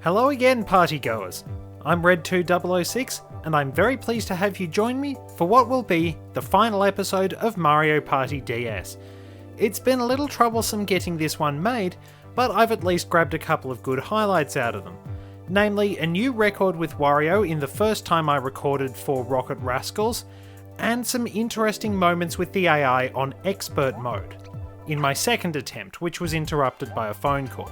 Hello again, partygoers. I'm Red2006, and I'm very pleased to have you join me for what will be the final episode of Mario Party DS. It's been a little troublesome getting this one made, but I've at least grabbed a couple of good highlights out of them. Namely, a new record with Wario in the first time I recorded for Rocket Rascals, and some interesting moments with the AI on Expert mode, in my second attempt, which was interrupted by a phone call.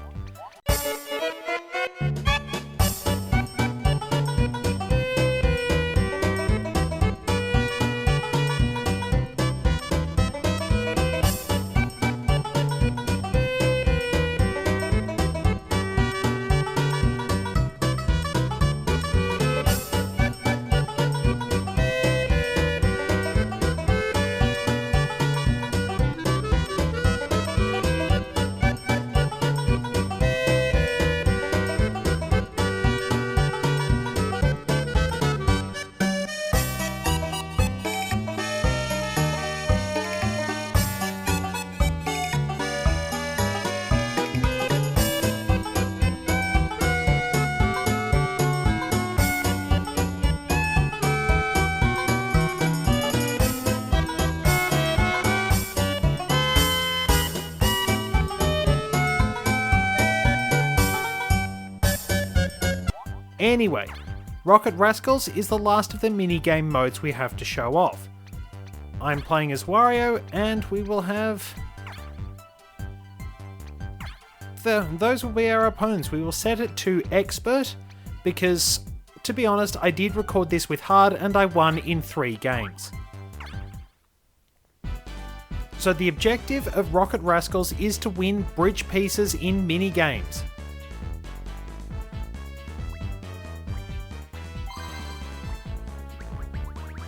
Anyway, Rocket Rascals is the last of the minigame modes we have to show off. I'm playing as Wario, and we will have... those will be our opponents. We will set it to Expert, because, to be honest, I did record this with Hard and I won in 3 games. So the objective of Rocket Rascals is to win bridge pieces in minigames.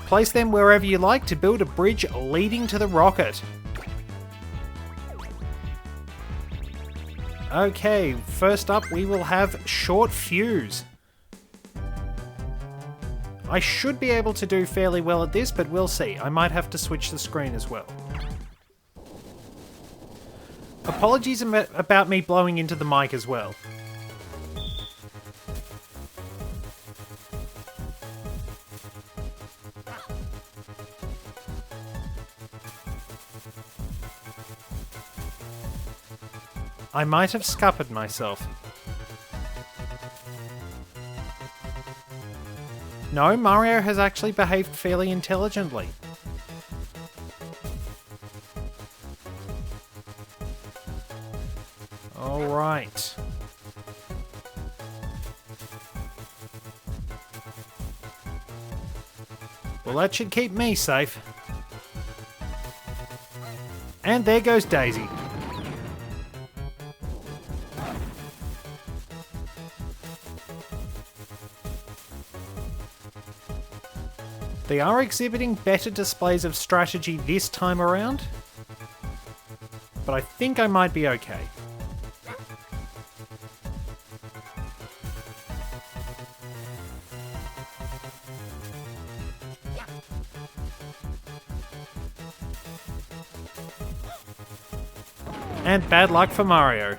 Place them wherever you like to build a bridge leading to the rocket. Okay, first up we will have Short Fuse. I should be able to do fairly well at this, but we'll see. I might have to switch the screen as well. Apologies about me blowing into the mic as well. I might have scuppered myself. No, Mario has actually behaved fairly intelligently. Alright. Well, that should keep me safe. And there goes Daisy. They are exhibiting better displays of strategy this time around, but I think I might be okay. And bad luck for Mario.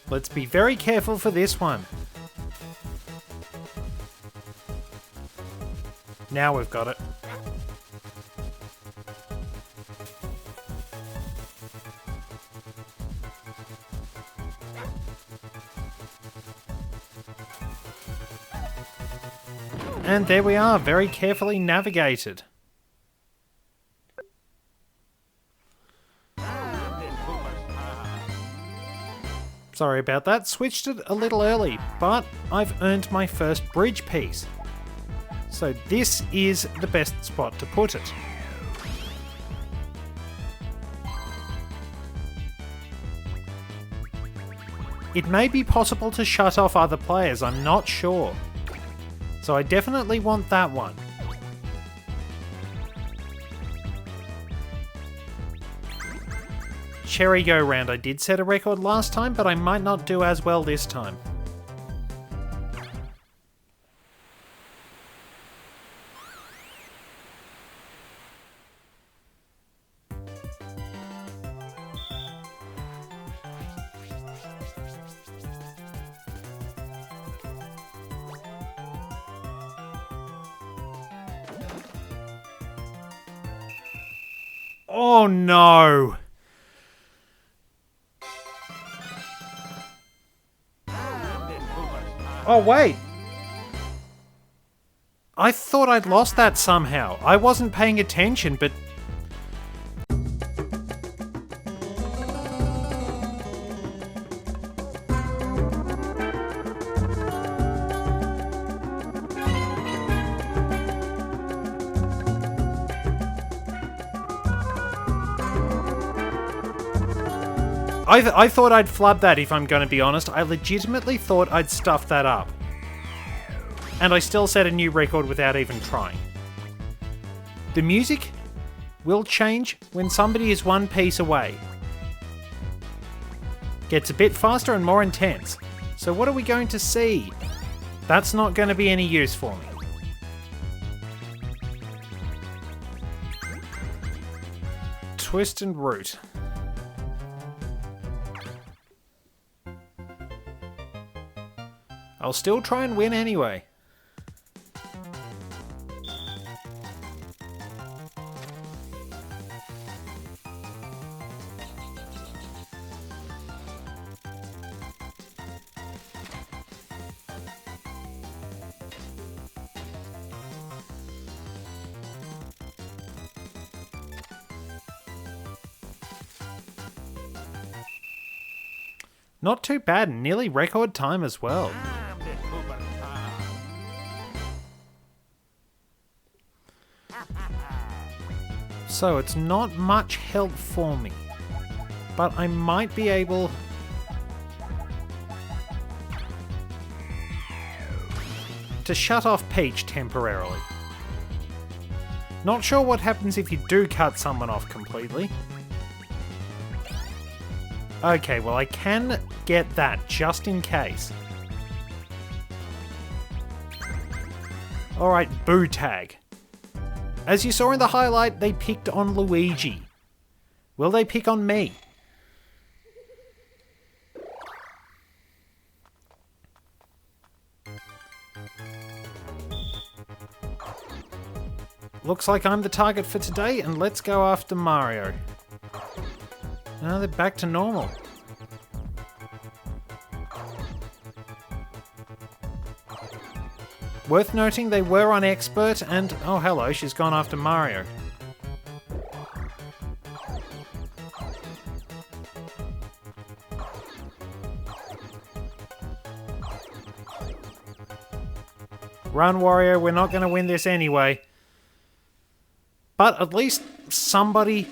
Let's be very careful for this one. Now we've got it. And there we are, very carefully navigated. Sorry about that, switched it a little early, but I've earned my first bridge piece. So this is the best spot to put it. It may be possible to shut off other players, I'm not sure. So I definitely want that one. Cherry go round. I did set a record last time, but I might not do as well this time. Oh no! Oh wait! I thought I'd lost that somehow. I wasn't paying attention, but... I thought I'd flubbed that, if I'm going to be honest. I legitimately thought I'd stuffed that up. And I still set a new record without even trying. The music will change when somebody is one piece away. Gets a bit faster and more intense. So what are we going to see? That's not going to be any use for me. Twist and root. I'll still try and win anyway. Not too bad, nearly record time as well. So it's not much help for me, but I might be able to shut off Peach temporarily. Not sure what happens if you do cut someone off completely. Okay, well I can get that just in case. Alright, Boo Tag. As you saw in the highlight, they picked on Luigi. Will they pick on me? Looks like I'm the target for today, and let's go after Mario. Now they're back to normal. Worth noting, they were on Expert, and oh hello, she's gone after Mario. Run, Wario, we're not going to win this anyway. But at least somebody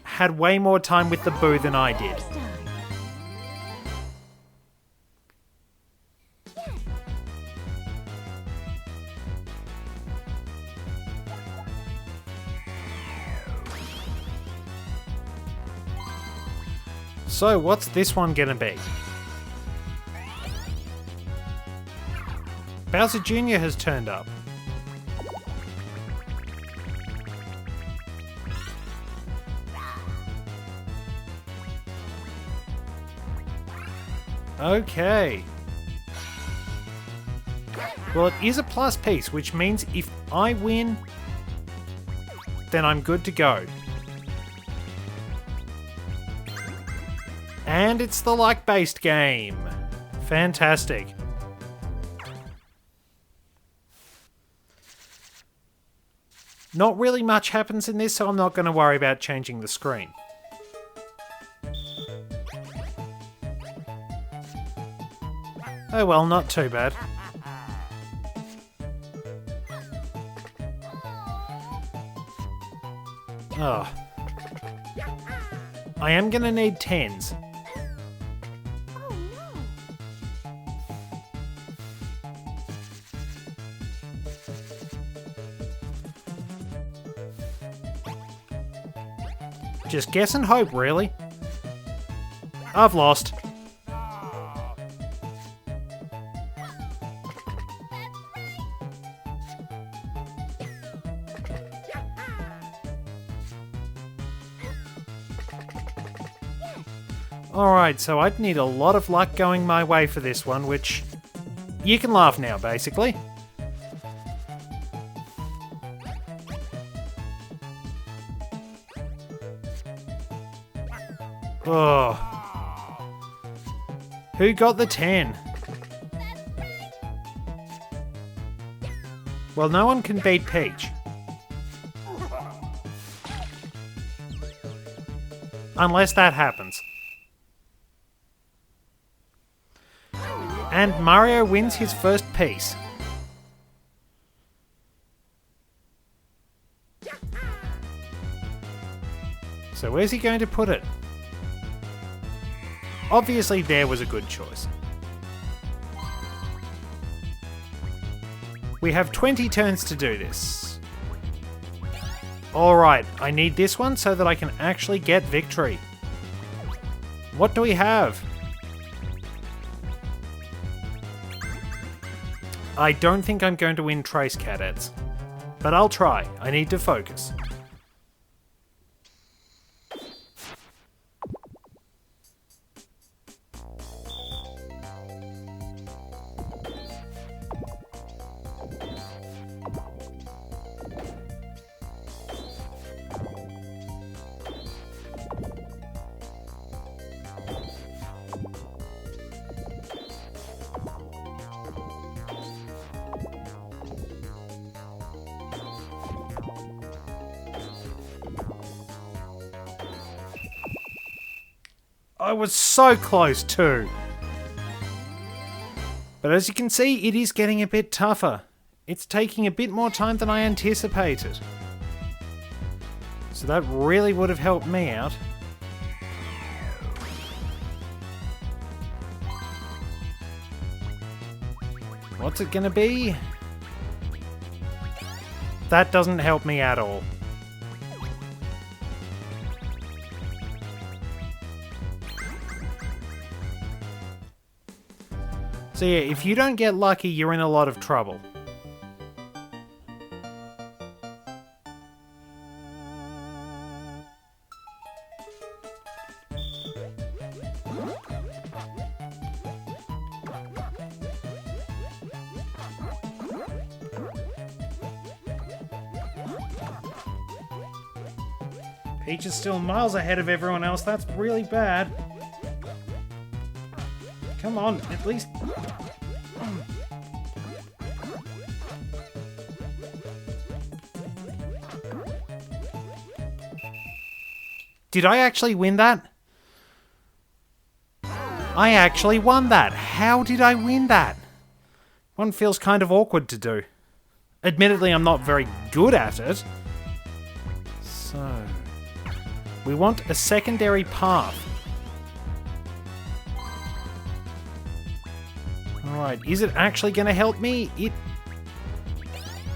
had way more time with the Boo than I did. So, what's this one gonna be? Bowser Jr. has turned up. Okay. Well, it is a plus piece, which means if I win, then I'm good to go. And it's the luck-based game. Fantastic. Not really much happens in this, so I'm not going to worry about changing the screen. Oh well, not too bad. Oh. I am going to need 10s. Just guess and hope, really. I've lost. Alright, so I'd need a lot of luck going my way for this one, which... you can laugh now, basically. Ugh. Who got the 10? Well, no one can beat Peach. Unless that happens. And Mario wins his first piece. So where's he going to put it? Obviously there was a good choice. We have 20 turns to do this. Alright, I need this one so that I can actually get victory. What do we have? I don't think I'm going to win Trace Cadets. But I'll try. I need to focus. I was so close too. But as you can see, it is getting a bit tougher. It's taking a bit more time than I anticipated. So that really would have helped me out. What's it gonna be? That doesn't help me at all. So yeah, if you don't get lucky, you're in a lot of trouble. Peach is still miles ahead of everyone else. That's really bad. Come on, at least... Did I actually win that? I actually won that. How did I win that? One feels kind of awkward to do. Admittedly, I'm not very good at it. So... we want a secondary path. Alright, is it actually going to help me? It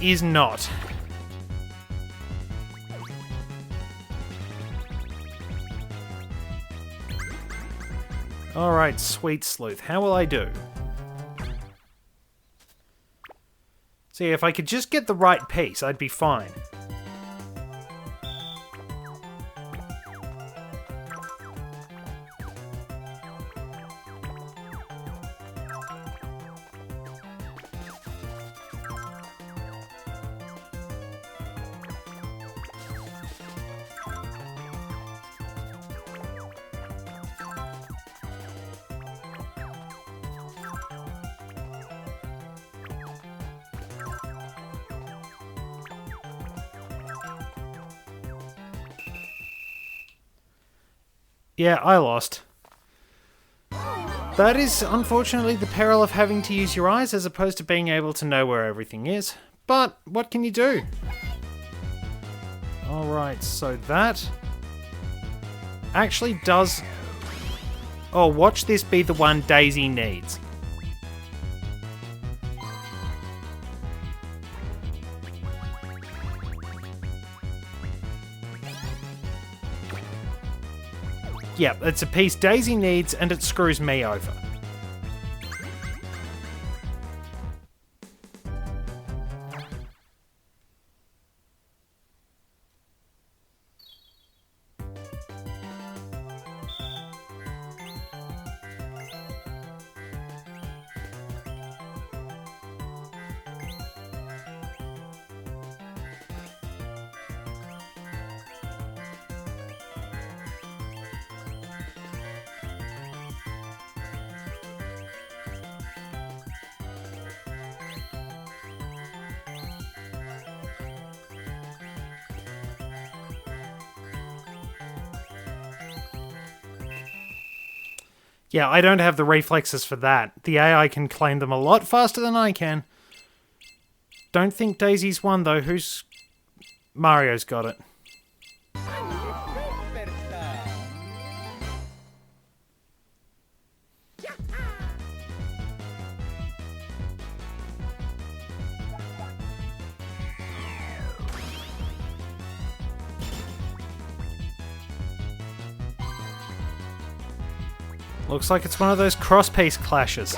is not. Alright, Sweet Sleuth, how will I do? See, if I could just get the right piece, I'd be fine. Yeah, I lost. That is unfortunately the peril of having to use your eyes as opposed to being able to know where everything is. But what can you do? Alright, so that actually does... Oh, watch this be the one Daisy needs. Yep, it's a piece Daisy needs and it screws me over. Yeah, I don't have the reflexes for that. The AI can claim them a lot faster than I can. Don't think Daisy's won, though. Mario's got it. Looks like it's one of those cross-piece clashes.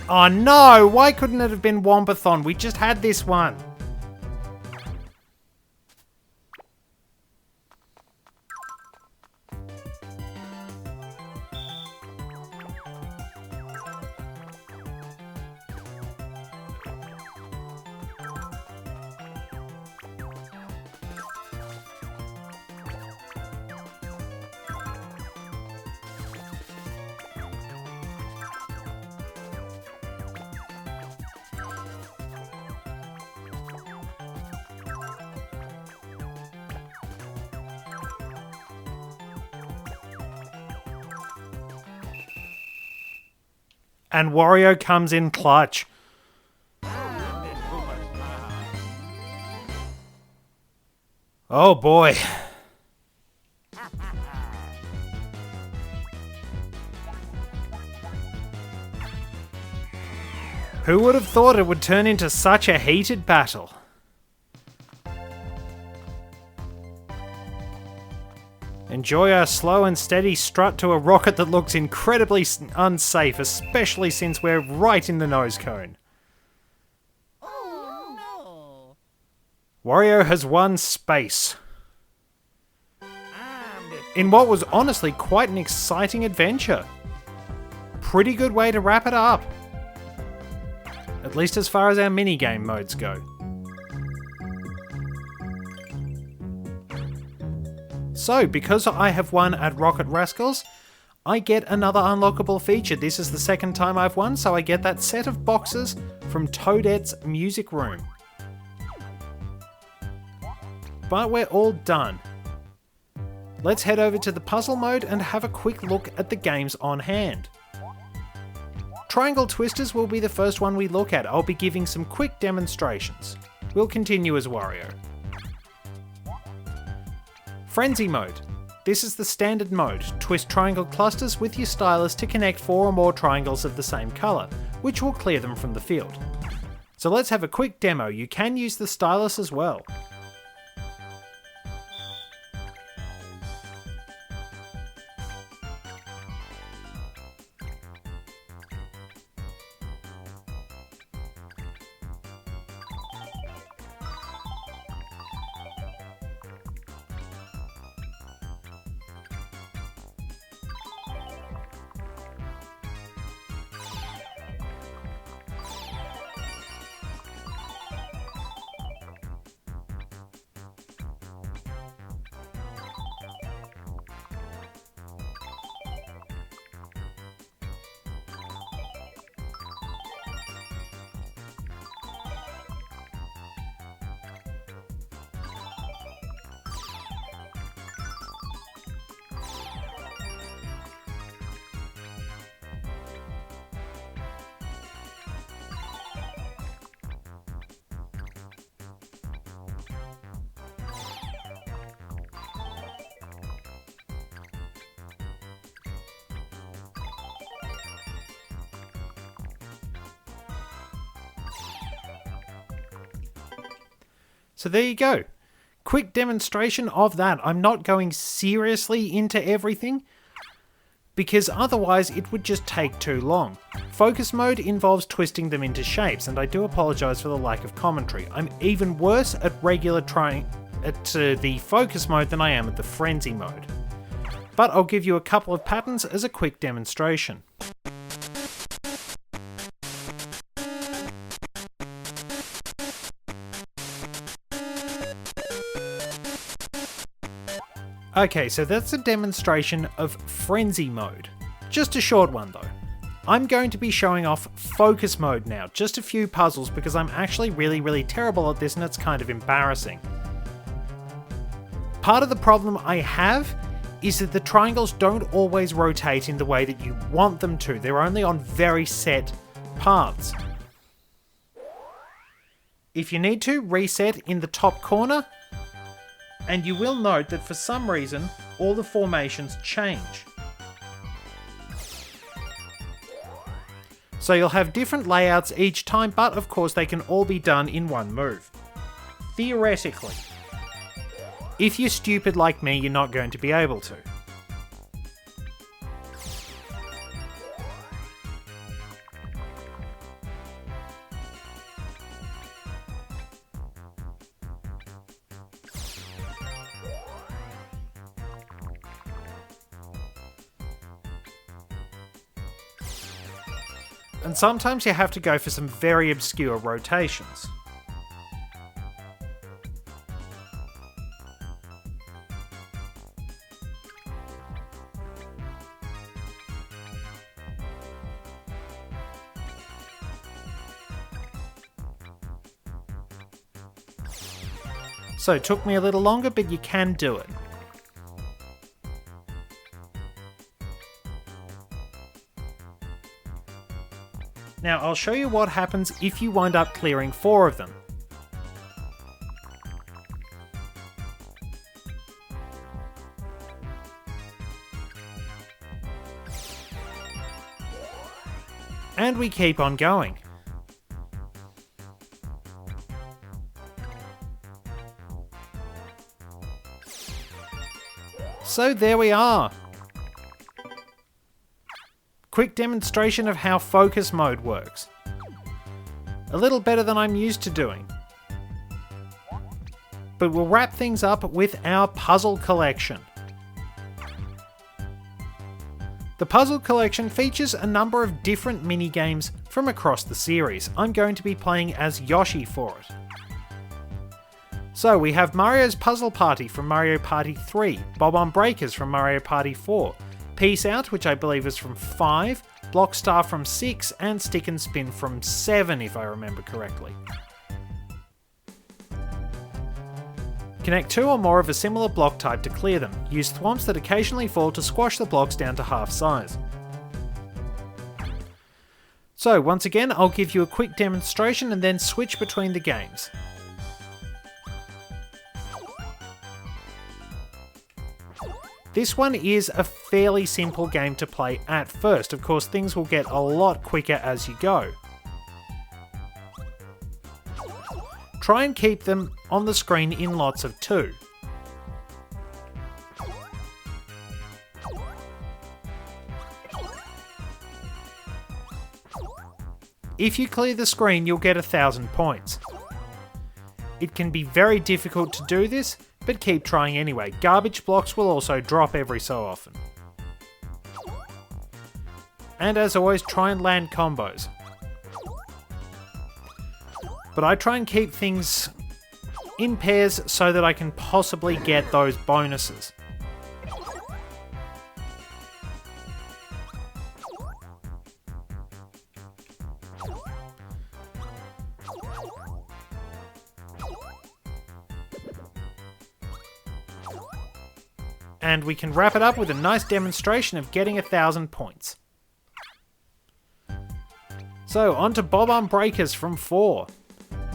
Oh no! Why couldn't it have been Wombathon? We just had this one. And Wario comes in clutch. Oh boy. Who would have thought it would turn into such a heated battle? Enjoy our slow and steady strut to a rocket that looks incredibly unsafe, especially since we're right in the nose cone. Oh, no. Wario has won space. In what was honestly quite an exciting adventure. Pretty good way to wrap it up. At least as far as our minigame modes go. So, because I have won at Rocket Rascals, I get another unlockable feature. This is the second time I've won, so I get that set of boxes from Toadette's Music Room. But we're all done. Let's head over to the puzzle mode and have a quick look at the games on hand. Triangle Twisters will be the first one we look at. I'll be giving some quick demonstrations. We'll continue as Wario. Frenzy mode. This is the standard mode. Twist triangle clusters with your stylus to connect 4 or more triangles of the same colour, which will clear them from the field. So let's have a quick demo. You can use the stylus as well. So there you go. Quick demonstration of that. I'm not going seriously into everything because otherwise it would just take too long. Focus mode involves twisting them into shapes, and I do apologise for the lack of commentary. I'm even worse at the focus mode than I am at the frenzy mode. But I'll give you a couple of patterns as a quick demonstration. Okay, so that's a demonstration of Frenzy mode. Just a short one though. I'm going to be showing off focus mode now, just a few puzzles because I'm actually really terrible at this and it's kind of embarrassing. Part of the problem I have is that the triangles don't always rotate in the way that you want them to. They're only on very set paths. If you need to, reset in the top corner, and you will note that for some reason, all the formations change. So you'll have different layouts each time, but of course they can all be done in one move. Theoretically. If you're stupid like me, you're not going to be able to. And sometimes you have to go for some very obscure rotations. So it took me a little longer, but you can do it. Now I'll show you what happens if you wind up clearing 4 of them. And we keep on going. So there we are. Quick demonstration of how focus mode works. A little better than I'm used to doing. But we'll wrap things up with our puzzle collection. The puzzle collection features a number of different mini-games from across the series. I'm going to be playing as Yoshi for it. So we have Mario's Puzzle Party from Mario Party 3, Bob-omb Breakers from Mario Party 4, Peace Out, which I believe is from 5, Blockstar from 6, and Stick and Spin from 7, if I remember correctly. Connect 2 or more of a similar block type to clear them. Use thwomps that occasionally fall to squash the blocks down to half size. So once again, I'll give you a quick demonstration and then switch between the games. This one is a fairly simple game to play at first. Of course, things will get a lot quicker as you go. Try and keep them on the screen in lots of 2. If you clear the screen, you'll get 1,000 points. It can be very difficult to do this, but keep trying anyway. Garbage blocks will also drop every so often. And as always, try and land combos. But I try and keep things in pairs so that I can possibly get those bonuses. And we can wrap it up with a nice demonstration of getting 1,000 points. So, on to Bob-omb Breakers from 4.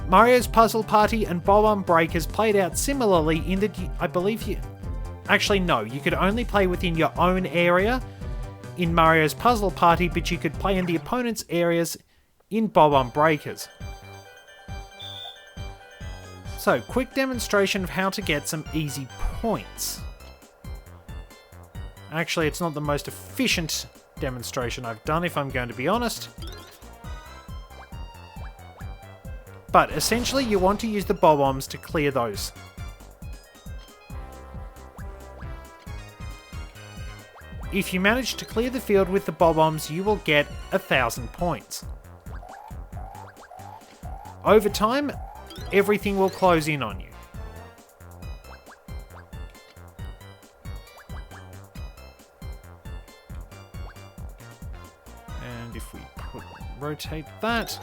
Mario's Puzzle Party and Bob-omb Breakers played out similarly in that I believe you... Actually no, you could only play within your own area in Mario's Puzzle Party, but you could play in the opponent's areas in Bob-omb Breakers. So, quick demonstration of how to get some easy points. Actually, it's not the most efficient demonstration I've done, if I'm going to be honest. But essentially, you want to use the bob-ombs to clear those. If you manage to clear the field with the bob-ombs, you will get 1,000 points. Over time, everything will close in on you. And if we rotate that.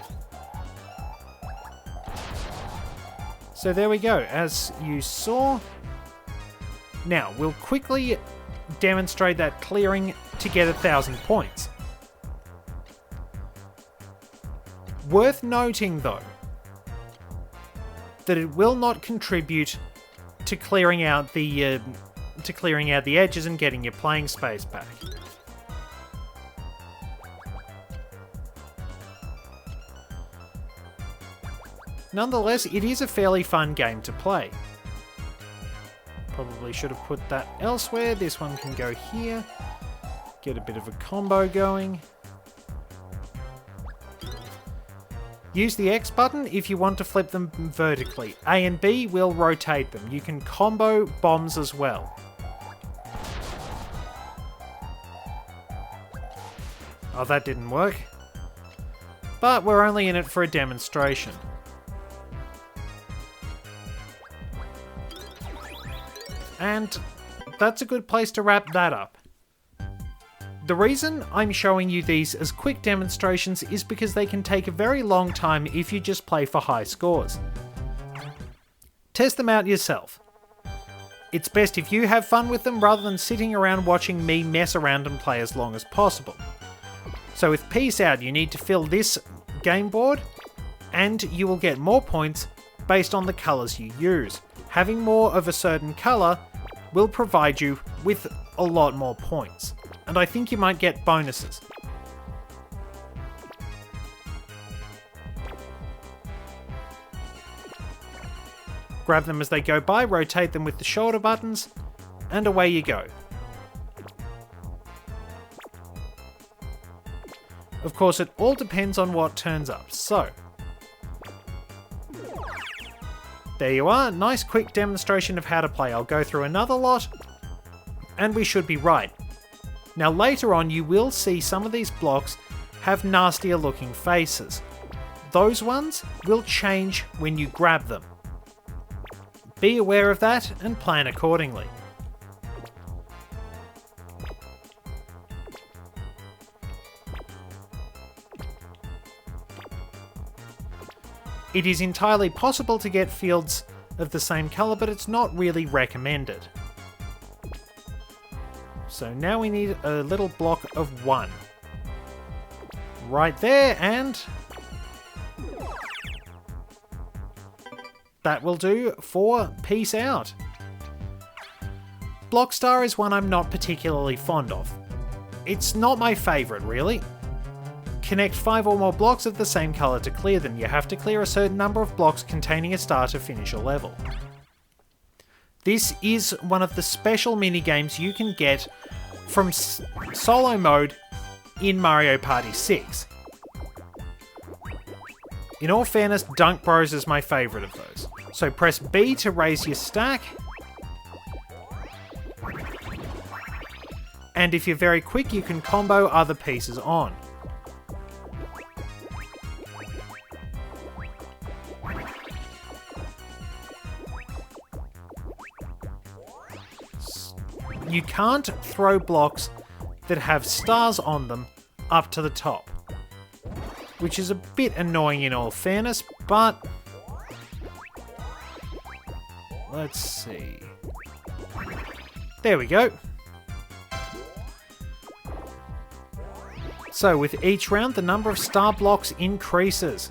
So there we go, as you saw. Now, we'll quickly demonstrate that clearing to get 1,000 points. Worth noting, though, that it will not contribute to clearing out the edges and getting your playing space back. Nonetheless, it is a fairly fun game to play. Probably should have put that elsewhere. This one can go here. Get a bit of a combo going. Use the X button if you want to flip them vertically. A and B will rotate them. You can combo bombs as well. Oh, that didn't work. But we're only in it for a demonstration. And that's a good place to wrap that up. The reason I'm showing you these as quick demonstrations is because they can take a very long time if you just play for high scores. Test them out yourself. It's best if you have fun with them rather than sitting around watching me mess around and play as long as possible. So with Peace Out, you need to fill this game board and you will get more points based on the colours you use. Having more of a certain colour will provide you with a lot more points. And I think you might get bonuses. Grab them as they go by, rotate them with the shoulder buttons, and away you go. Of course, it all depends on what turns up, so... there you are, nice quick demonstration of how to play. I'll go through another lot, and we should be right. Now later on you will see some of these blocks have nastier looking faces. Those ones will change when you grab them. Be aware of that and plan accordingly. It is entirely possible to get fields of the same colour, but it's not really recommended. So now we need a little block of 1. Right there, and... that will do for Peace Out. Blockstar is one I'm not particularly fond of. It's not my favourite, really. Connect 5 or more blocks of the same colour to clear them. You have to clear a certain number of blocks containing a star to finish a level. This is one of the special minigames you can get from solo mode in Mario Party 6. In all fairness, Dunk Bros is my favourite of those. So press B to raise your stack. And if you're very quick, you can combo other pieces on. You can't throw blocks that have stars on them up to the top, which is a bit annoying in all fairness, but let's see. There we go. So with each round, the number of star blocks increases.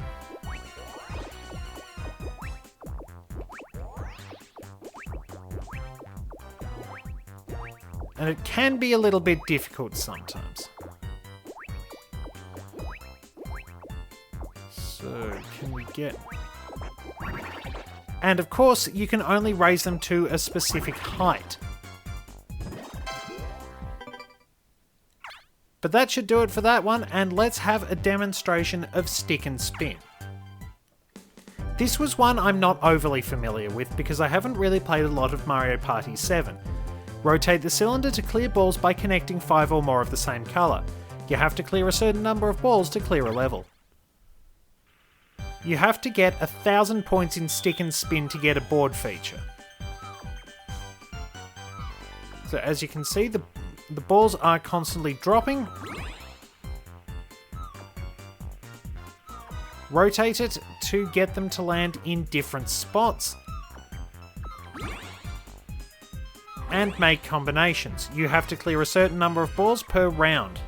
And it can be a little bit difficult sometimes. So, can we get... and of course, you can only raise them to a specific height. But that should do it for that one, and let's have a demonstration of Stick and Spin. This was one I'm not overly familiar with because I haven't really played a lot of Mario Party 7. Rotate the cylinder to clear balls by connecting 5 or more of the same colour. You have to clear a certain number of balls to clear a level. You have to get 1,000 points in Stick and Spin to get a board feature. So as you can see, the balls are constantly dropping. rotate it to get them to land in different spots, and make combinations. You have to clear a certain number of balls per round.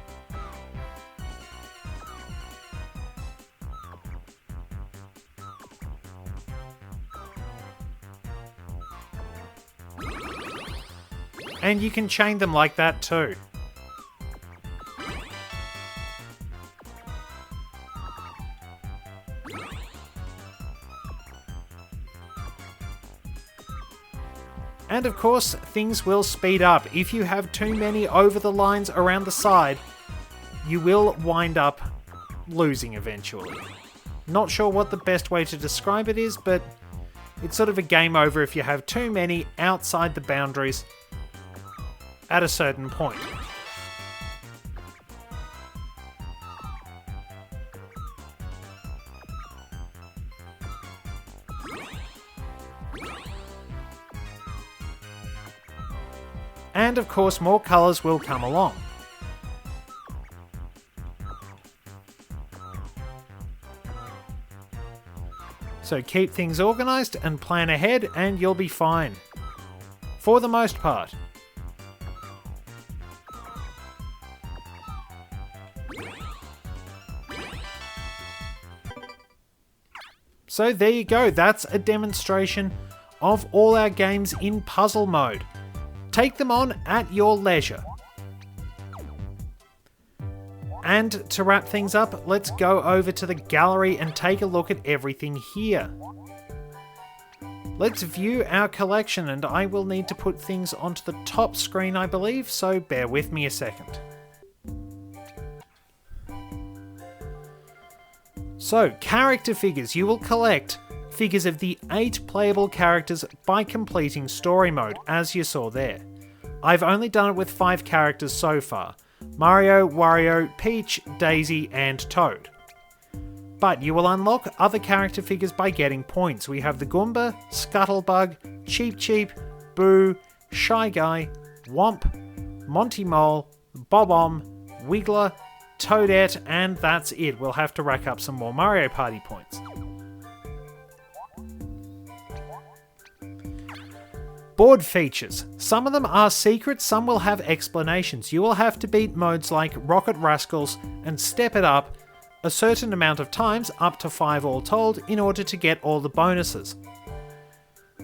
And you can chain them like that too. And of course, things will speed up. If you have too many over the lines around the side, you will wind up losing eventually. Not sure what the best way to describe it is, but it's sort of a game over if you have too many outside the boundaries at a certain point. And of course, more colours will come along. So keep things organised and plan ahead and you'll be fine. For the most part. So there you go, that's a demonstration of all our games in puzzle mode. Take them on at your leisure. And to wrap things up, let's go over to the gallery and take a look at everything here. Let's view our collection, and I will need to put things onto the top screen, I believe, so bear with me a second. So, character figures. You will collect figures of the 8 playable characters by completing story mode, as you saw there. I've only done it with 5 characters so far: Mario, Wario, Peach, Daisy, and Toad. But you will unlock other character figures by getting points. We have the Goomba, Scuttlebug, Cheep Cheep, Boo, Shy Guy, Womp, Monty Mole, Bob-omb, Wiggler, Toadette, and that's it. We'll have to rack up some more Mario Party points. Board features. Some of them are secret, some will have explanations. You will have to beat modes like Rocket Rascals and Step It Up a certain amount of times, up to 5 all told, in order to get all the bonuses.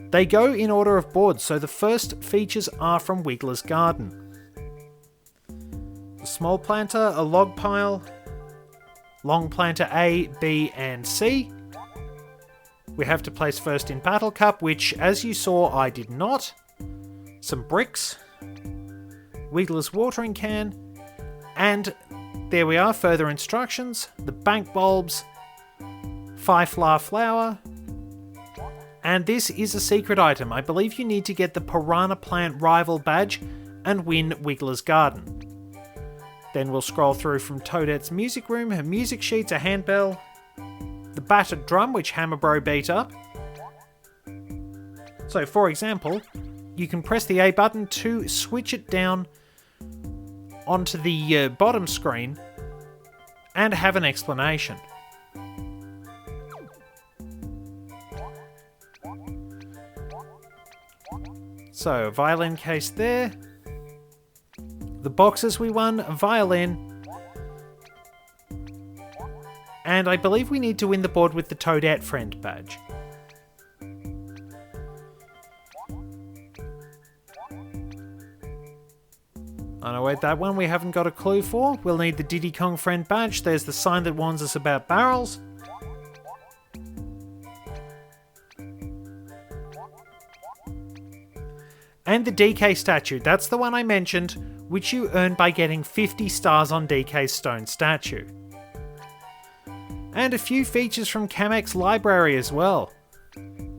They go in order of boards, so the first features are from Wiggler's Garden. A small planter, a log pile, long planter A, B, and C. We have to place first in Battle Cup, which, as you saw, I did not. Some bricks. Wiggler's watering can. And there we are, further instructions. The bank bulbs. Five-flower flower. And this is a secret item. I believe you need to get the Piranha Plant Rival badge and win Wiggler's Garden. Then we'll scroll through from Toadette's music room, her music sheets, a handbell, the battered drum which Hammer Bro beat up. So for example, you can press the A button to switch it down onto the bottom screen and have an explanation. So, violin case there. The boxes we won, a violin. And I believe we need to win the board with the Toadette Friend badge. Oh no, wait, that one we haven't got a clue for. We'll need the Diddy Kong Friend badge. There's the sign that warns us about barrels. And the DK statue, that's the one I mentioned, which you earn by getting 50 stars on DK's stone statue. And a few features from Kamek's library as well.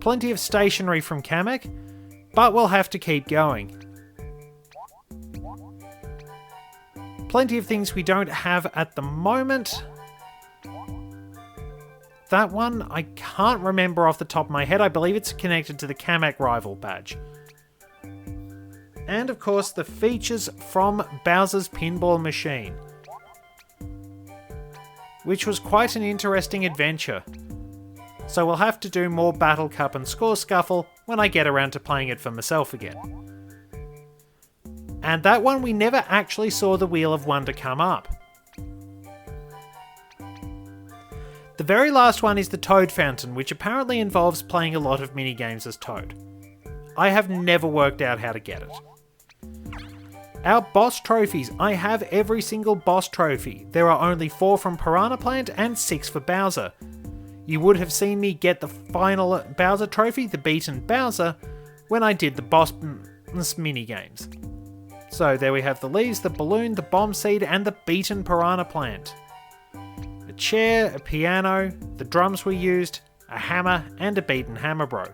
Plenty of stationery from Kamek, but we'll have to keep going. Plenty of things we don't have at the moment. That one, I can't remember off the top of my head. I believe it's connected to the Kamek Rival badge. And of course, the features from Bowser's Pinball Machine. which was quite an interesting adventure. So we'll have to do more Battle Cup and Score Scuffle when I get around to playing it for myself again. And that one we never actually saw the Wheel of Wonder come up. The very last one is the Toad Fountain, which apparently involves playing a lot of minigames as Toad. I have never worked out how to get it. Our boss trophies. I have every single boss trophy. There are only 4 from Piranha Plant and 6 for Bowser. You would have seen me get the final Bowser trophy, the Beaten Bowser, when I did the boss minigames. So there we have the leaves, the balloon, the bomb seed, and the Beaten Piranha Plant. A chair, a piano, the drums were used, a hammer, and a beaten hammer bro.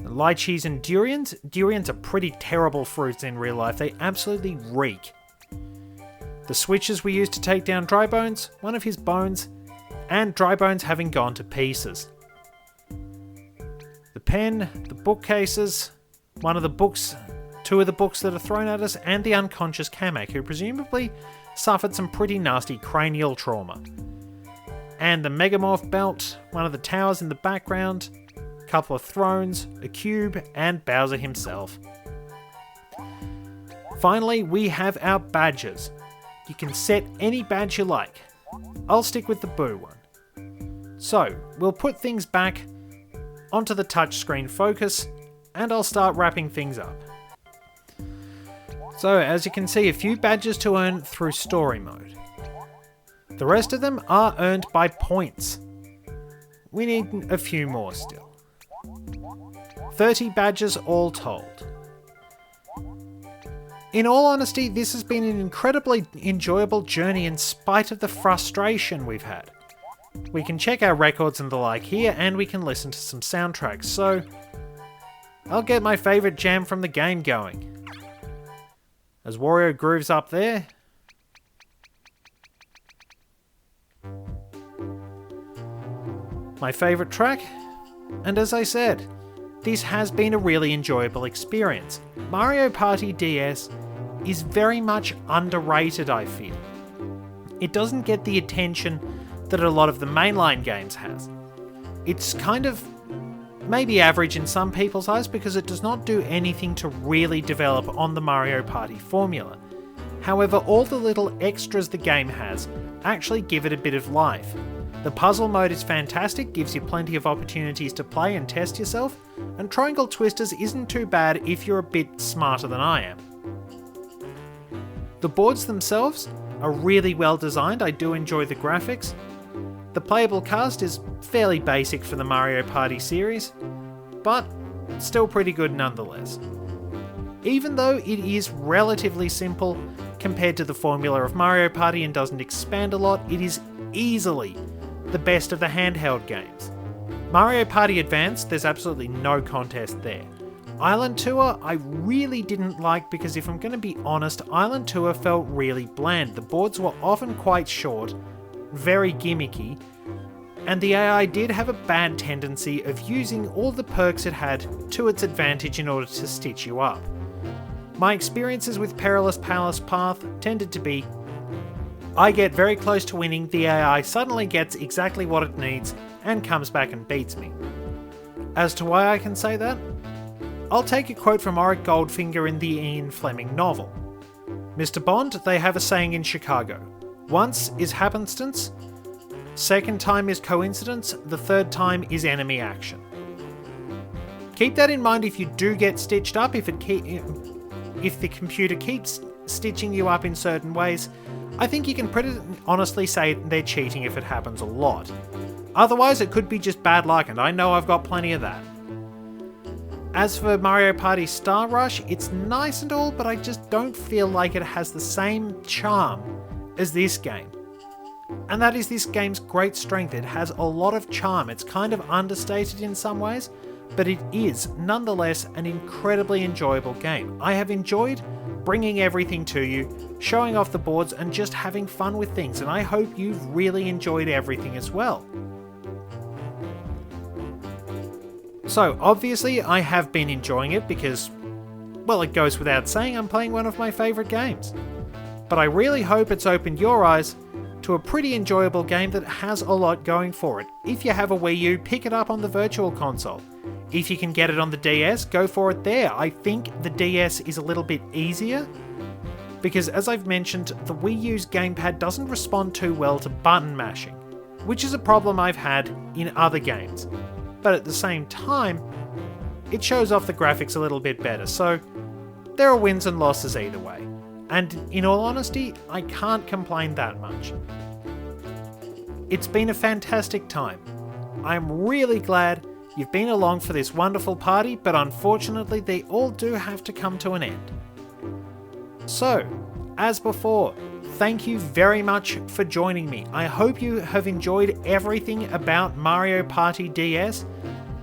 Lychees and durians. Durians are pretty terrible fruits in real life. They absolutely reek. The switches we used to take down Drybones, one of his bones, and Drybones having gone to pieces. The pen, the bookcases, one of the books, 2 of the books that are thrown at us, and the unconscious Kamek, who presumably suffered some pretty nasty cranial trauma. And the Megamorph belt, one of the towers in the background, a couple of thrones, a cube, and Bowser himself. Finally, we have our badges. You can set any badge you like. I'll stick with the Boo one. So, we'll put things back onto the touchscreen focus, and I'll start wrapping things up. So, as you can see, a few badges to earn through story mode. The rest of them are earned by points. We need a few more still. 30 badges all told. In all honesty, this has been an incredibly enjoyable journey in spite of the frustration we've had. We can check our records and the like here, and we can listen to some soundtracks, so I'll get my favourite jam from the game going. As Wario grooves up there. My favourite track, and as I said, this has been a really enjoyable experience. Mario Party DS is very much underrated, I feel. It doesn't get the attention that a lot of the mainline games has. It's kind of maybe average in some people's eyes because it does not do anything to really develop on the Mario Party formula. However, all the little extras the game has actually give it a bit of life. The puzzle mode is fantastic, gives you plenty of opportunities to play and test yourself, and Triangle Twisters isn't too bad if you're a bit smarter than I am. The boards themselves are really well designed, I do enjoy the graphics. The playable cast is fairly basic for the Mario Party series, but still pretty good nonetheless. Even though it is relatively simple compared to the formula of Mario Party and doesn't expand a lot, it is easily the best of the handheld games. Mario Party Advance, there's absolutely no contest there. Island Tour, I really didn't like because if I'm going to be honest, Island Tour felt really bland. The boards were often quite short, very gimmicky, and the AI did have a bad tendency of using all the perks it had to its advantage in order to stitch you up. My experiences with Perilous Palace Path tended to be, I get very close to winning, the AI suddenly gets exactly what it needs and comes back and beats me. As to why I can say that, I'll take a quote from Auric Goldfinger in the Ian Fleming novel. Mr. Bond, they have a saying in Chicago. Once is happenstance, second time is coincidence, the third time is enemy action. Keep that in mind if you do get stitched up, if the computer keeps stitching you up in certain ways. I think you can pretty honestly say they're cheating if it happens a lot. Otherwise, it could be just bad luck, and I know I've got plenty of that. As for Mario Party Star Rush, it's nice and all, but I just don't feel like it has the same charm as this game. And that is this game's great strength. It has a lot of charm. It's kind of understated in some ways, but it is nonetheless an incredibly enjoyable game. I have enjoyed bringing everything to you, showing off the boards, and just having fun with things, and I hope you've really enjoyed everything as well. So, obviously, I have been enjoying it because, well, it goes without saying I'm playing one of my favourite games. But I really hope it's opened your eyes to to a pretty enjoyable game that has a lot going for it. If you have a Wii U, pick it up on the Virtual Console. If you can get it on the DS, go for it there. I think the DS is a little bit easier, because as I've mentioned, the Wii U's gamepad doesn't respond too well to button mashing, which is a problem I've had in other games. But at the same time, it shows off the graphics a little bit better, so there are wins and losses either way. And in all honesty, I can't complain that much. It's been a fantastic time. I'm really glad you've been along for this wonderful party, but unfortunately they all do have to come to an end. So, as before, thank you very much for joining me. I hope you have enjoyed everything about Mario Party DS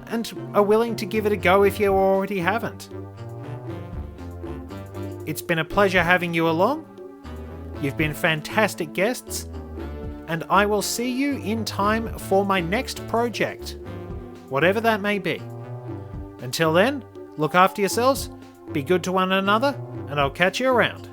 and are willing to give it a go if you already haven't. It's been a pleasure having you along. You've been fantastic guests, and I will see you in time for my next project, whatever that may be. Until then, look after yourselves, be good to one another, and I'll catch you around.